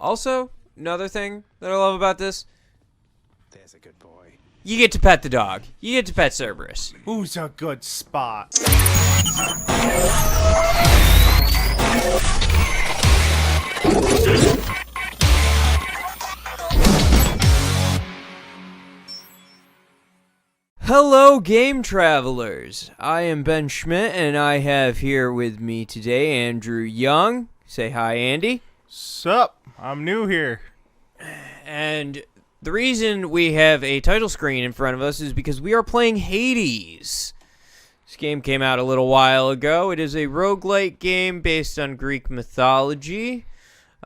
Also, another thing that I love about this, There's a good boy. you get to pet the dog. You get to pet Cerberus. Who's a good spot? Hello, game travelers. I am Ben Schmidt, and I have here with me today Andrew Young. Say hi, Andy. Sup? I'm new here. And the reason we have a title screen in front of us is because we are playing Hades. This game came out a little while ago. It is a roguelike game based on Greek mythology.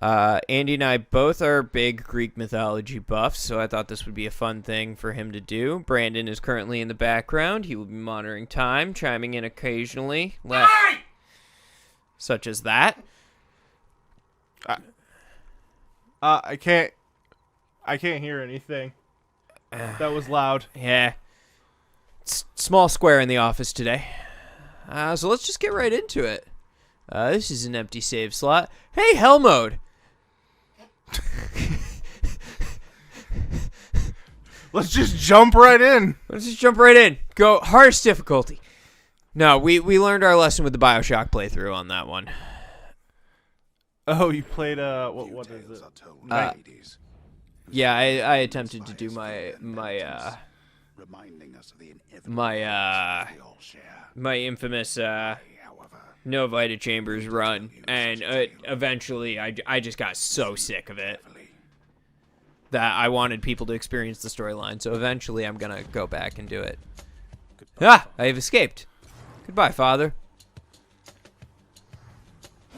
Andy and I both are big Greek mythology buffs, so I thought this would be a fun thing for him to do. Brandon is currently in the background. He will be monitoring time, chiming in occasionally. Such as that. I can't hear anything. That was loud. Yeah. Small square in the office today. So let's just get right into it. This is an empty save slot. Hey, hell mode. Let's just jump right in. Let's just jump right in. Go hardest difficulty. No, we learned our lesson with the BioShock playthrough on that one. Oh, you played what is it? Yeah, I attempted to do my infamous no Vita Chambers run, and eventually I just got so sick of it that I wanted people to experience the storyline, so eventually I'm gonna go back and do it. I have escaped. Goodbye, Father.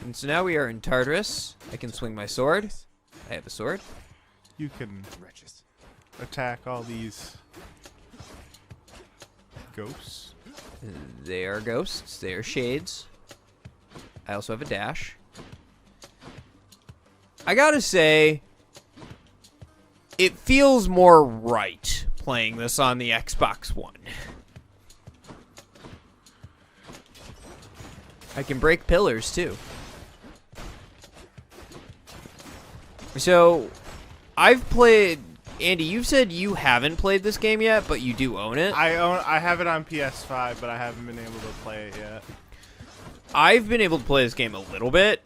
And so now we are in Travelerz. I can swing my sword. I have a sword. You can attack all these ghosts. They are ghosts. They are shades. I also have a dash. I gotta say, it feels more right playing this on the Xbox One. I can break pillars, too. So, I've played... Andy, you've said you haven't played this game yet, but you do own it. I have it on PS5, but I haven't been able to play it yet. I've been able to play this game a little bit.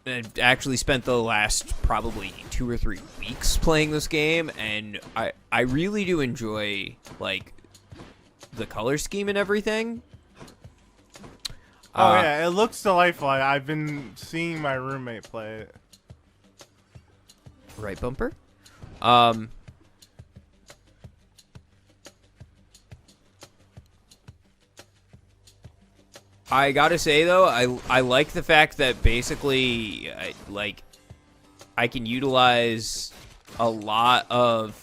I actually spent the last probably 2 or 3 weeks playing this game, and I really do enjoy, like, the color scheme and everything. Oh, yeah, it looks delightful. I've been seeing my roommate play it. Right bumper? I gotta say, though, I like the fact that basically, I can utilize a lot of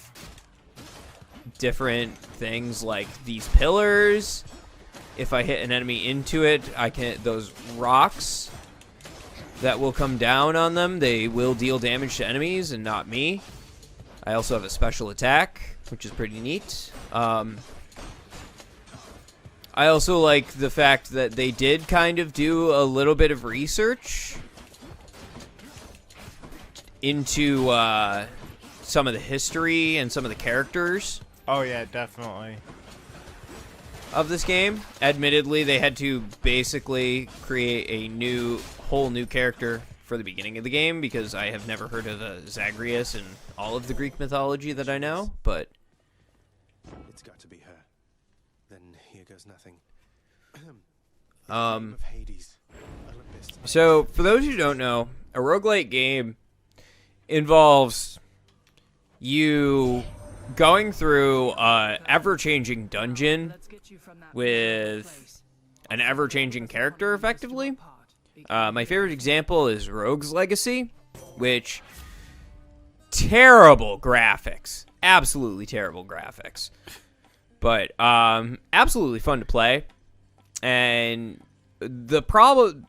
different things, like these pillars. If I hit an enemy into it, those rocks that will come down on them, they will deal damage to enemies and not me. I also have a special attack, which is pretty neat. I also like the fact that they did kind of do a little bit of research into some of the history and some of the characters. Oh, yeah, definitely. Of this game. Admittedly, they had to basically create a whole new character for the beginning of the game because I have never heard of Zagreus and all of the Greek mythology that I know, but... It's got to be her. Then here goes nothing. So, for those who don't know, a roguelike game involves you going through an ever-changing dungeon with an ever-changing character, effectively. My favorite example is Rogue's Legacy, which... terrible graphics. Absolutely terrible graphics. But, absolutely fun to play. And the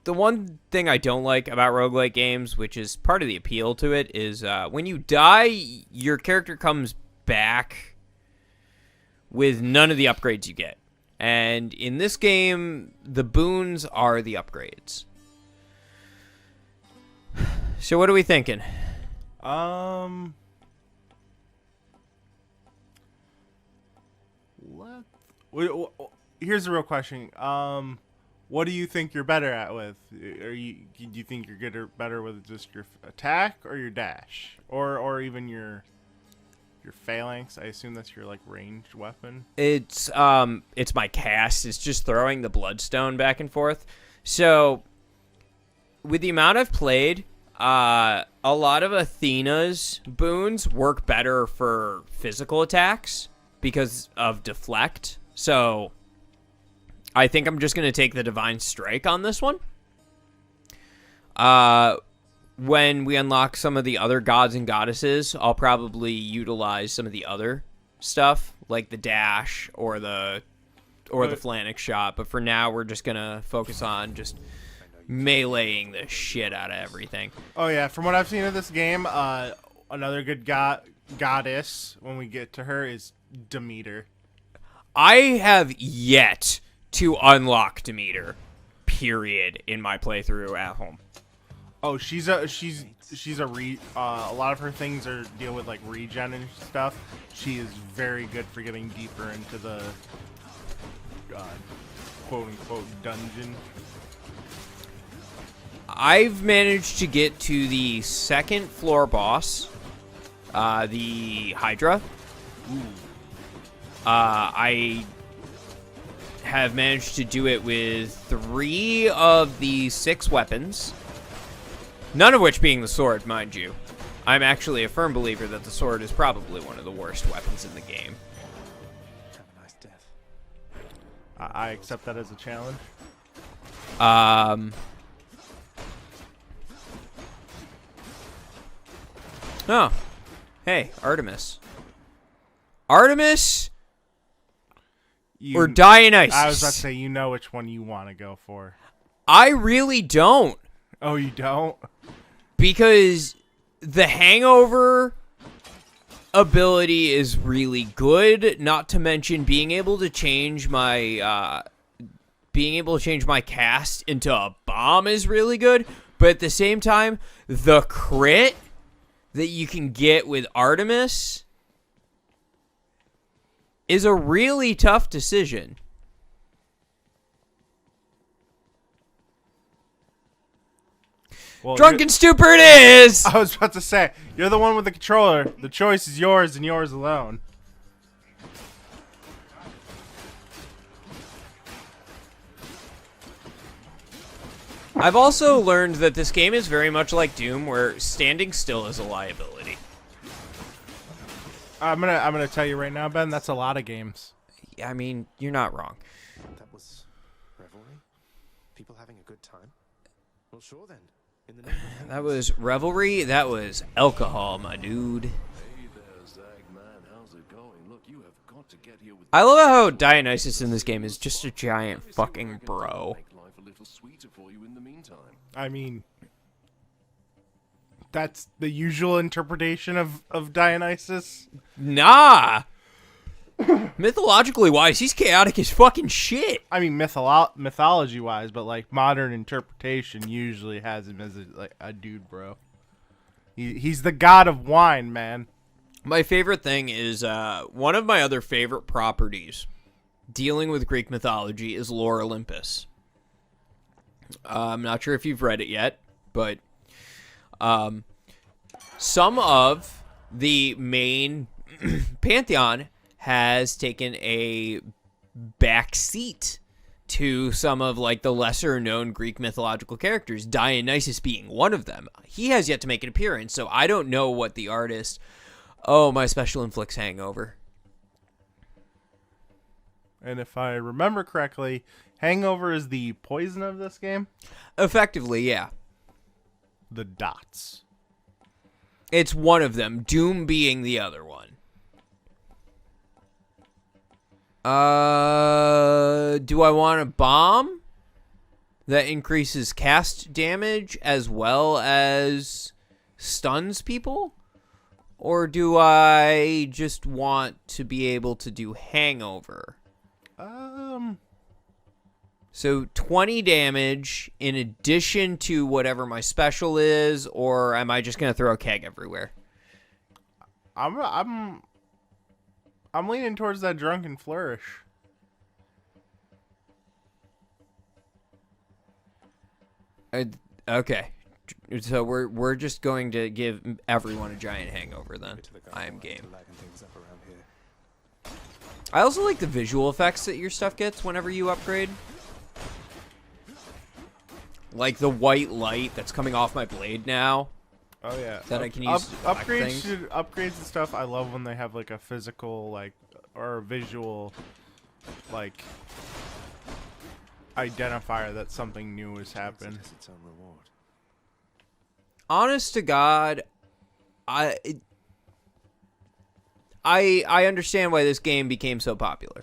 one thing I don't like about roguelike games, which is part of the appeal to it, is when you die, your character comes back with none of the upgrades you get. And in this game, the boons are the upgrades. So what are we thinking? Um, let. Here's the real question. What do you think you're better at with? Do you think you're good or better with just your attack or your dash, or even your phalanx? I assume that's your like ranged weapon. It's my cast. It's just throwing the bloodstone back and forth. So, with the amount I've played, a lot of Athena's boons work better for physical attacks because of deflect. So, I think I'm just going to take the Divine Strike on this one. When we unlock some of the other gods and goddesses, I'll probably utilize some of the other stuff, like the dash or the phalanx shot. But for now, we're just going to focus on just meleeing the shit out of everything. Oh, yeah. From what I've seen of this game, another good goddess, when we get to her, is Demeter. I have yet to unlock Demeter, period, in my playthrough at home. Oh, she's a lot of her things are deal with like regen and stuff. She is very good for getting deeper into the quote unquote dungeon. I've managed to get to the second floor boss, the Hydra. Ooh. I have managed to do it with 3 of the 6 weapons. None of which being the sword, mind you. I'm actually a firm believer that the sword is probably one of the worst weapons in the game. Have a nice death. I accept that as a challenge. Oh. Hey, Artemis. Artemis or Dionysus? I was about to say, you know which one you want to go for. I really don't. Oh, you don't? Because the hangover ability is really good, not to mention being able to change my cast into a bomb is really good, but at the same time, the crit that you can get with Artemis is a really tough decision. Well, Drunken stupor it is! I was about to say, you're the one with the controller. The choice is yours and yours alone. I've also learned that this game is very much like Doom, where standing still is a liability. I'm gonna tell you right now, Ben, that's a lot of games. I mean, you're not wrong. That was revelry? People having a good time? Well, sure then. In the name of That was revelry. That was alcohol, my dude. Hey there, Zagman. How's it going? Look, you have got to get here with I love how Dionysus in this game is just a giant fucking bro. make life a little sweeter for you in the meantime. I mean, that's the usual interpretation of Dionysus. Nah. Mythologically wise, he's chaotic as fucking shit. I mean, mythology-wise, but like modern interpretation usually has him as a dude, bro. He's the god of wine, man. My favorite thing is one of my other favorite properties dealing with Greek mythology is Lore Olympus. I'm not sure if you've read it yet, but some of the main pantheon has taken a back seat to some of like the lesser known Greek mythological characters, Dionysus being one of them. He has yet to make an appearance, so I don't know what the artist... Oh, my special inflicts hangover. And if I remember correctly, hangover is the poison of this game? Effectively, yeah. The dots. It's one of them, Doom being the other one. Do I want a bomb that increases cast damage as well as stuns people? Or do I just want to be able to do hangover? So 20 damage in addition to whatever my special is, or am I just gonna throw a keg everywhere? I'm leaning towards that drunken flourish. Okay, so we're just going to give everyone a giant hangover then. To the guy I am who game. likes to liven things up around here. I also like the visual effects that your stuff gets whenever you upgrade. Like the white light that's coming off my blade now. Oh yeah. That I can use to collect things. Upgrades and stuff. I love when they have like a physical like or a visual like identifier that something new has happened. It's its own reward. Honest to God, I understand why this game became so popular.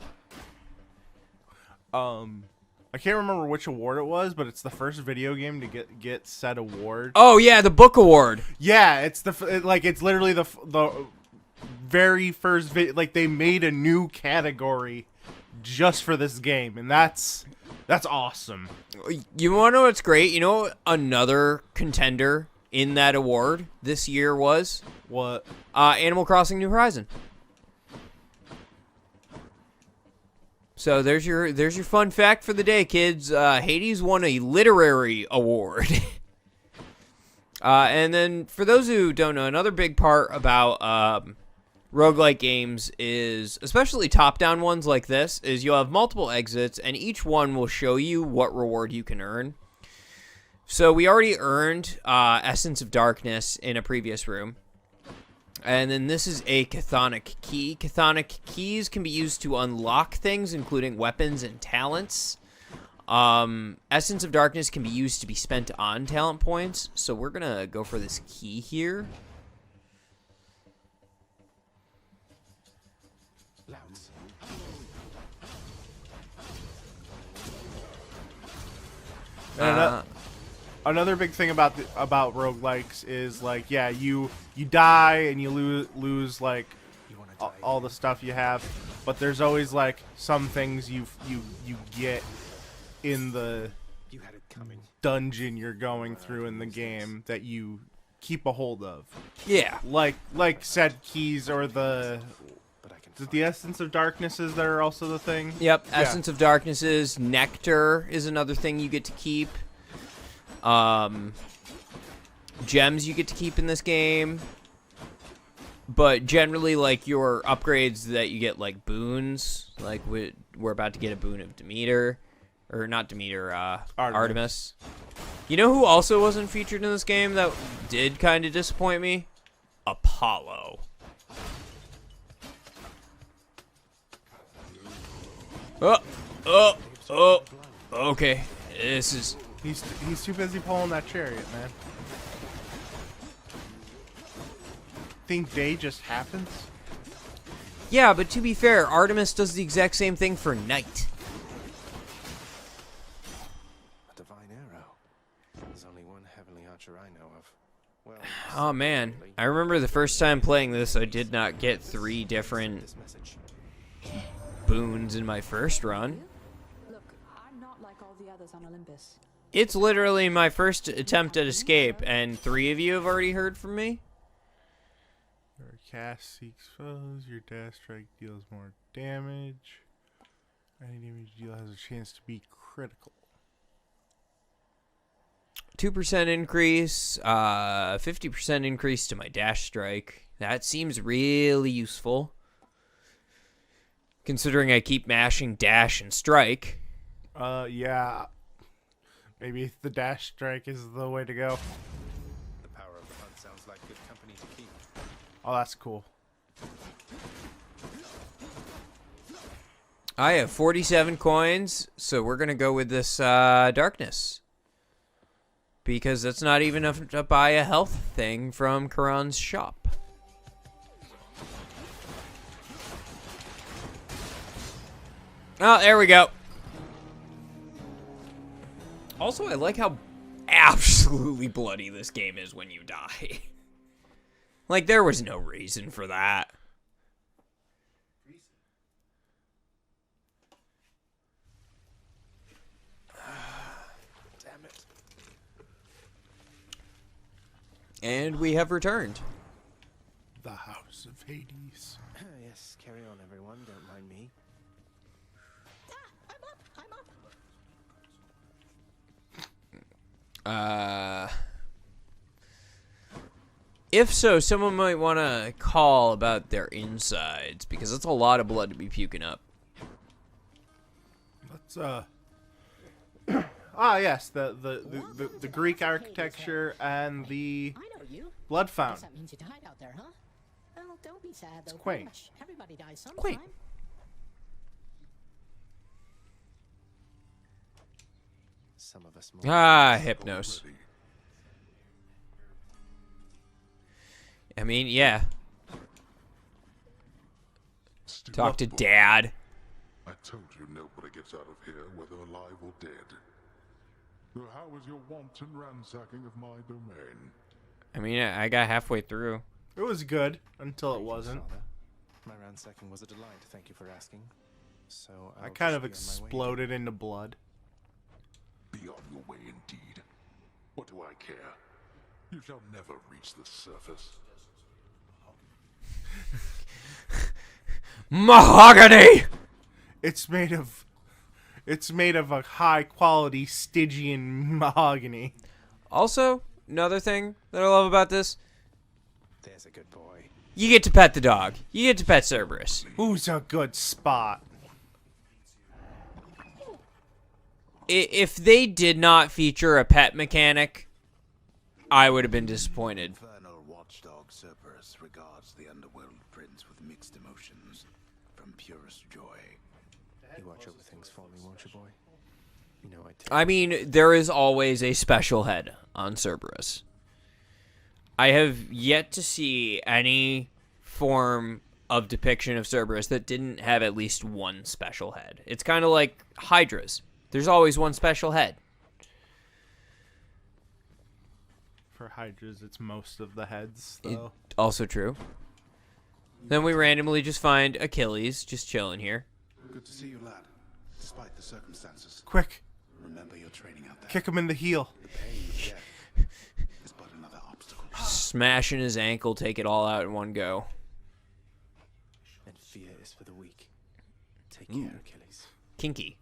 I can't remember which award it was, but it's the first video game to get said award. Oh yeah, the book award. Yeah, it's it's literally the very first like they made a new category just for this game, and that's awesome. You want to know what's great? You know what another contender in that award this year was? What? Animal Crossing New Horizon. So there's your fun fact for the day, kids. Hades won a literary award. And then for those who don't know, another big part about roguelike games is, especially top-down ones like this, is you'll have multiple exits, and each one will show you what reward you can earn. So we already earned Essence of Darkness in a previous room. And then this is a chthonic key. Chthonic keys can be used to unlock things, including weapons and talents. Essence of Darkness can be used to be spent on talent points. So we're going to go for this key here. Louds. Another big thing about roguelikes is like, yeah, you die and you lose like You want to die? all the stuff you have, but there's always like some things you get in the You had it coming. dungeon you're going through in the game that you keep a hold of, Yeah. like said keys or the But I can is it the Essence of Darknesses that are also the thing. Yep. Yeah. Essence of Darknesses. Nectar is another thing you get to keep. Gems you get to keep in this game. But generally, like, your upgrades that you get, like, boons. Like, we're about to get a boon of Demeter. Or not Demeter, Artemis. You know who also wasn't featured in this game that did kind of disappoint me? Apollo. Oh. Okay. This is... He's too busy pulling that chariot, man. Think day just happens? Yeah, but to be fair, Artemis does the exact same thing for night. A divine arrow. There's only one heavenly archer I know of. Well, Oh man, I remember the first time playing this, I did not get 3 different this message. boons in my first run. Look, I'm not like all the others on Olympus. It's literally my first attempt at escape, and 3 of you have already heard from me. Your cast seeks foes. Your dash strike deals more damage. Any damage you deal has a chance to be critical. 2% increase, 50% increase to my dash strike. That seems really useful, considering I keep mashing dash and strike. Yeah. Maybe the dash strike is the way to go. The power of the hunt sounds like good company to keep. Oh, that's cool. I have 47 coins, so we're going to go with this darkness. Because that's not even enough to buy a health thing from Karan's shop. Oh, there we go. Also, I like how absolutely bloody this game is when you die. Like, there was no reason for that. And we have returned. The House of Hades. Yes, carry on, everyone. Don't mind me. I'm up. If so, someone might want to call about their insides, because that's a lot of blood to be puking up. Let's yes, the Greek architecture and the I know you. blood Guess fountain. that means you died out there, huh? Well, don't be sad though. quaint. Pretty much everybody dies sometime. Quaint. Some of us more. Ah, Hypnos. I mean, yeah. Talk to Dad. I told you nobody gets out of here, whether alive or dead. So how was your wanton ransacking of my domain? I mean, I got halfway through. It was good until it Thank you, wasn't. Father. My ransacking was a delight. Thank you for asking. So I I'll kind just of be on my way again. exploded into blood. Be on your way indeed. What do I care? You shall never reach the surface. Mahogany! It's made of a high quality Stygian mahogany. Also, another thing that I love about this, There's a good boy. you get to pet the dog. You get to pet Cerberus. Who's a good spot? If they did not feature a pet mechanic, I would have been disappointed. Infernal watchdog Cerberus regards the underworld prince with mixed emotions, from purest joy. You watch over things for me, won't you, boy? You know I take I mean, there is always a special head on Cerberus. I have yet to see any form of depiction of Cerberus that didn't have at least one special head. It's kind of like Hydras. There's always one special head. For Hydras, it's most of the heads, though. Also true. Then we randomly just find Achilles just chilling here. Good to see you, lad. Despite the circumstances, Quick, remember your training out there. kick him in the heel. The pain of death is but another obstacle. Smashing his ankle, take it all out in one go. And fear is for the weak. Take care, Achilles. Kinky.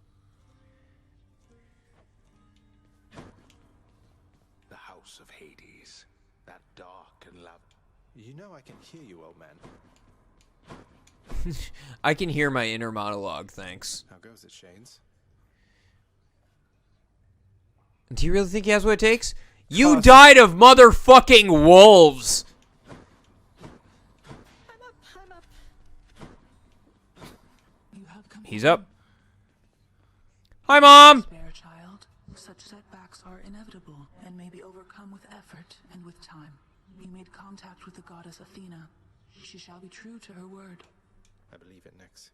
The House of Hades. That dark and love. You know I can hear you, old man. I can hear my inner monologue, thanks. How goes it, Shanes? Do you really think he has what it takes? You died of motherfucking wolves! I'm up. You have come He's up. Hi, Mom! Spare child. Such setbacks are inevitable and may be overcome with effort and with time. We made contact with the goddess Athena. She shall be true to her word. I believe it, Nix.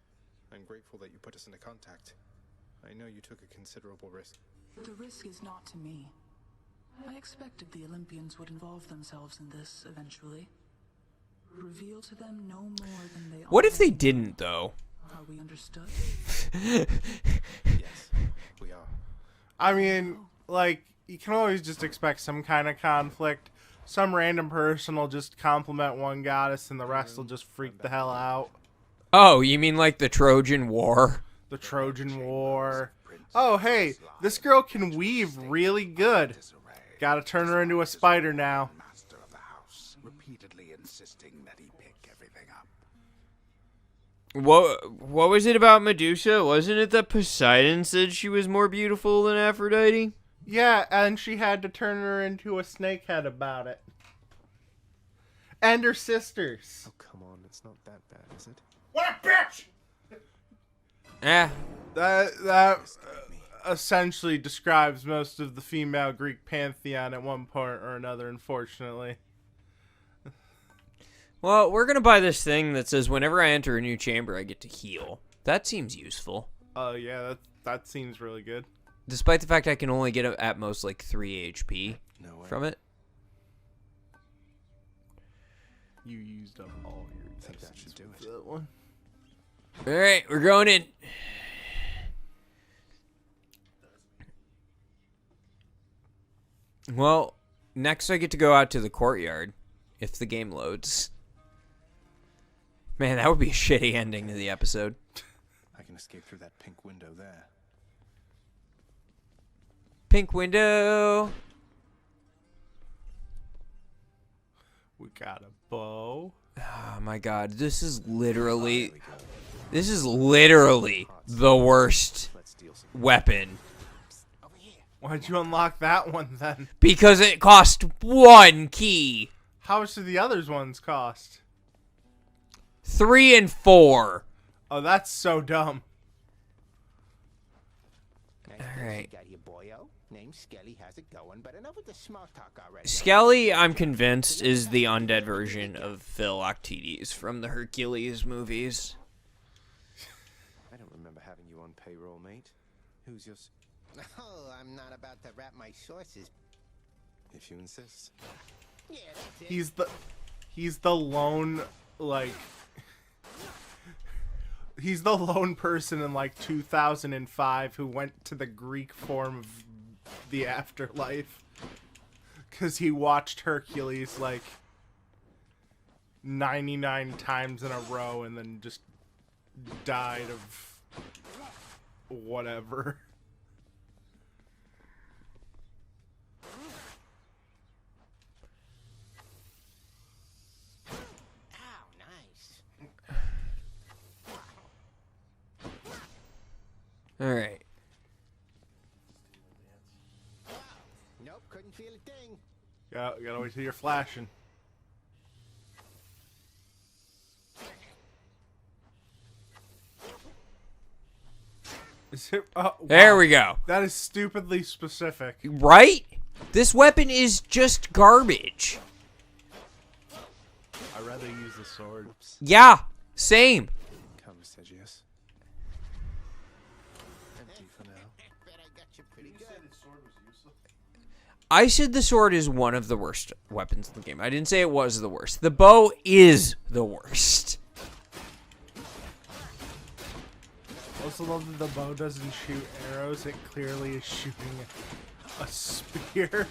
I'm grateful that you put us into contact. I know you took a considerable risk. The risk is not to me. I expected the Olympians would involve themselves in this eventually. Reveal to them no more than they What if they already know. didn't, though? Are we understood? Yes, we are. I mean, like, you can always just expect some kind of conflict. Some random person will just compliment one goddess and the rest will just freak the hell out. Oh, you mean like the Trojan War? The Trojan War. Oh, hey, this girl can weave really good. Gotta turn her into a spider now. Master of the house, repeatedly insisting that he pick everything up. What was it about Medusa? Wasn't it that Poseidon said she was more beautiful than Aphrodite? Yeah, and she had to turn her into a snakehead about it. And her sisters. Oh, come on. It's not that bad, is it? What a bitch! Eh. That essentially describes most of the female Greek pantheon at one point or another, unfortunately. Well, we're gonna buy this thing that says whenever I enter a new chamber, I get to heal. That seems useful. Oh, yeah, that seems really good. Despite the fact I can only get at most like 3 HP No way. from it. You used up all your I think that should do it. that one. Alright, we're going in. Well, Next, I get to go out to the courtyard, if the game loads. Man, that would be a shitty ending to the episode. I can escape through that pink window there. Pink window. We got a bow. Oh my god, this is literally the worst Let's steal some. weapon. Why'd you unlock that one then? Because it cost 1 key. How much do the others ones cost? 3 and 4. Oh, that's so dumb. Alright. Got your boyo. Name Skelly has it going, but enough with the small talk already. Skelly, I'm convinced, is the undead version of Phil Octides from the Hercules movies. I don't remember having you on payroll, mate. Who's your... Oh, I'm not about to wrap my sources. If you insist. Yeah, that's it. He's the lone, like... He's the lone person in, like, 2005 who went to the Greek form of the afterlife. Because he watched Hercules, like, 99 times in a row and then just died of whatever. Oh, nice. Alright. Nope, couldn't feel a thing. Gotta wait till you're flashing. Is it, oh, There wow. we go. That is stupidly specific. Right? This weapon is just garbage. I'd rather use the sword. Yeah, same. Come, Segius. Empty for now. Bet I got you pretty good. I said the sword is one of the worst weapons in the game. I didn't say it was the worst. The bow is the worst. Also love that the bow doesn't shoot arrows. It clearly is shooting a spear.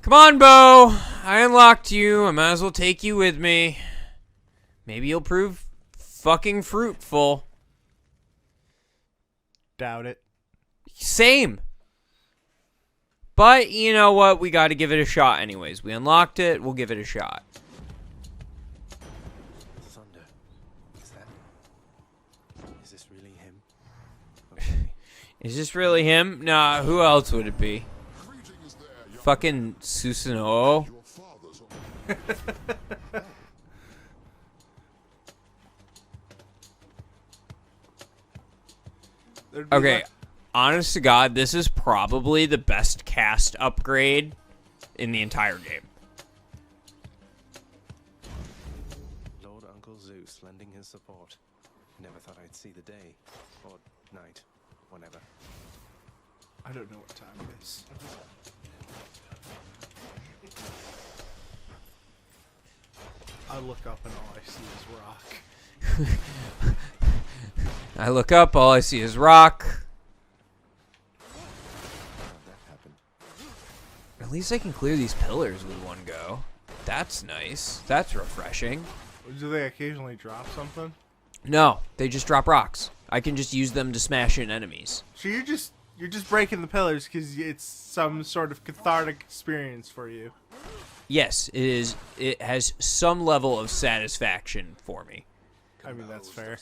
Come on, Bo. I unlocked you. I might as well take you with me. Maybe you'll prove fucking fruitful. Doubt it. Same. But you know what? We got to give it a shot anyways. We unlocked it. We'll give it a shot. Thunder. Is this really him? Okay. Is this really him? Nah, who else would it be? Fucking Susanoo. Your father's There'd be Okay, like- honest to God, this is probably the best cast upgrade in the entire game. Lord Uncle Zeus lending his support. Never thought I'd see the day. Or night. Whenever. I don't know what time it is. I look up and all I see is rock. I look up, all I see is rock. How'd that happen? At least I can clear these pillars with one go. That's nice. That's refreshing. Do they occasionally drop something? No, they just drop rocks. I can just use them to smash in enemies. So you're just breaking the pillars because it's some sort of cathartic experience for you. Yes, it is. It has some level of satisfaction for me. I mean, that's fair.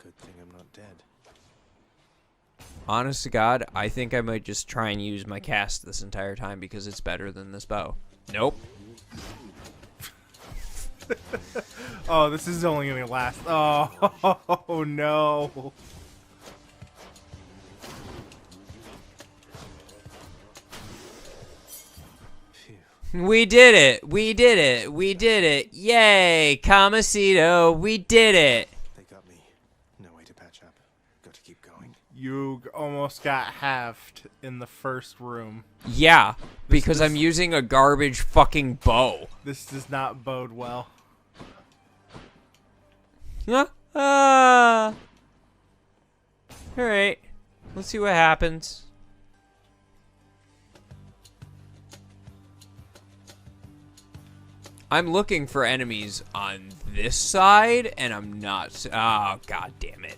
Good thing I'm not dead. Honest to God, I think I might just try and use my cast this entire time because it's better than this bow. Nope. Oh, this is only gonna last. Oh, no. Phew. We did it. We did it. We did it. Yay, Kamasito. We did it. They got me. No way to patch up. Got to keep going. You almost got halved in the first room. Yeah, because I'm using a garbage fucking bow. This does not bode well. Alright. Let's see what happens. I'm looking for enemies on this side, and I'm not. Oh, god damn it.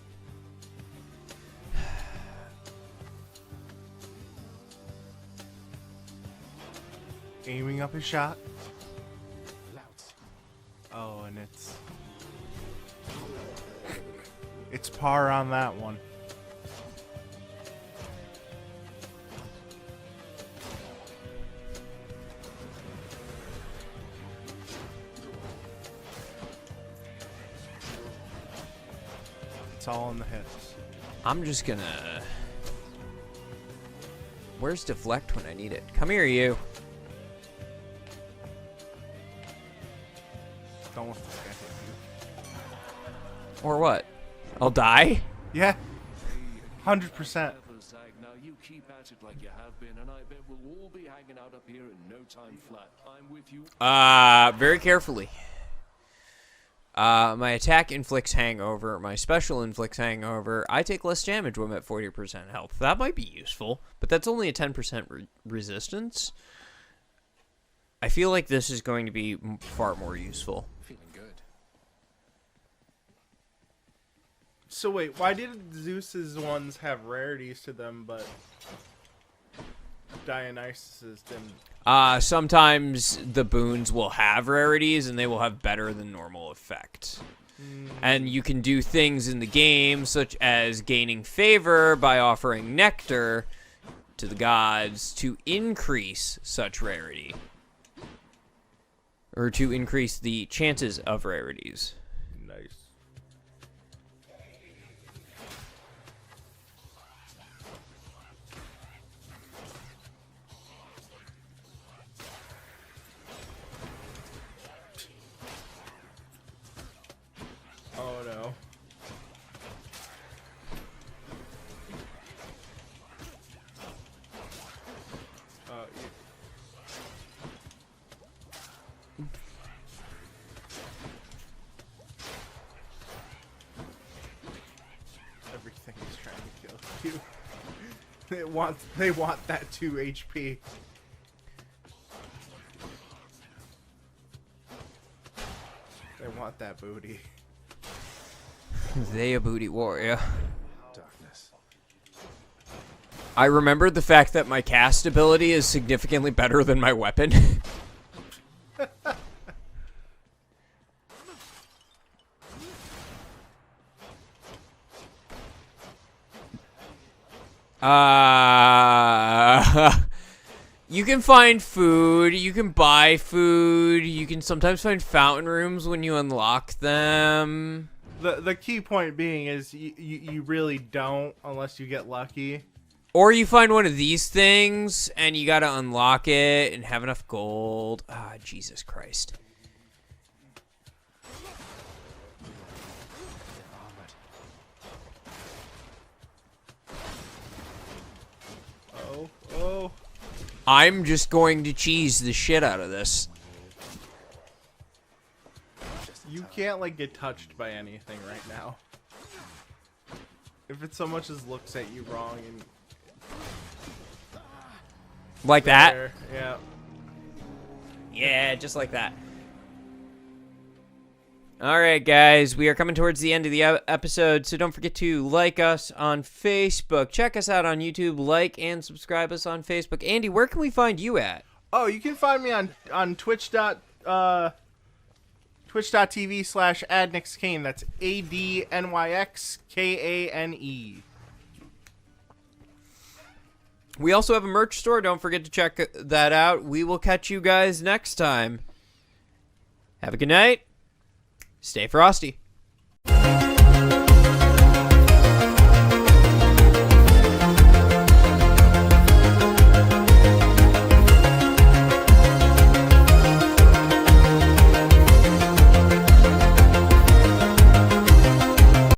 Aiming up his shot. Oh, and it's par on that one. It's all in the hits. I'm just gonna... Where's deflect when I need it? Come here, you. Don't let this guy hit you. Or what? I'll die? Yeah. 100%. Now you keep at it like you have been, and I bet we'll all be hanging out up here in no time flat. I'm with you. Very carefully. My attack inflicts hangover. My special inflicts hangover. I take less damage when I'm at 40% health. That might be useful, but that's only a 10% resistance. I feel like this is going to be far more useful. Feeling good. So wait, why did Zeus's ones have rarities to them, but Dionysus's didn't? Sometimes the boons will have rarities, and they will have better than normal effect. And you can do things in the game, such as gaining favor by offering nectar to the gods to increase such rarity. Or to increase the chances of rarities. Nice. Oh no. Everything is trying to kill you. They want that 2 HP. They want that booty. They a booty warrior. Darkness. I remembered the fact that my cast ability is significantly better than my weapon. You can find food, you can buy food, you can sometimes find fountain rooms when you unlock them. The key point being is you really don't unless you get lucky. Or you find one of these things and you gotta unlock it and have enough gold. Ah, Jesus Christ. Oh. I'm just going to cheese the shit out of this. You can't like get touched by anything right now. If it so much as looks at you wrong and like that? there, yeah. Yeah, just like that. Alright, guys, we are coming towards the end of the episode, so don't forget to like us on Facebook. Check us out on YouTube, like and subscribe us on Facebook. Andy, where can we find you at? Oh, you can find me on twitch.tv/AdNyxKane. That's ADNYXKANE. We also have a merch store. Don't forget to check that out. We will catch you guys next time. Have a good night. Stay frosty.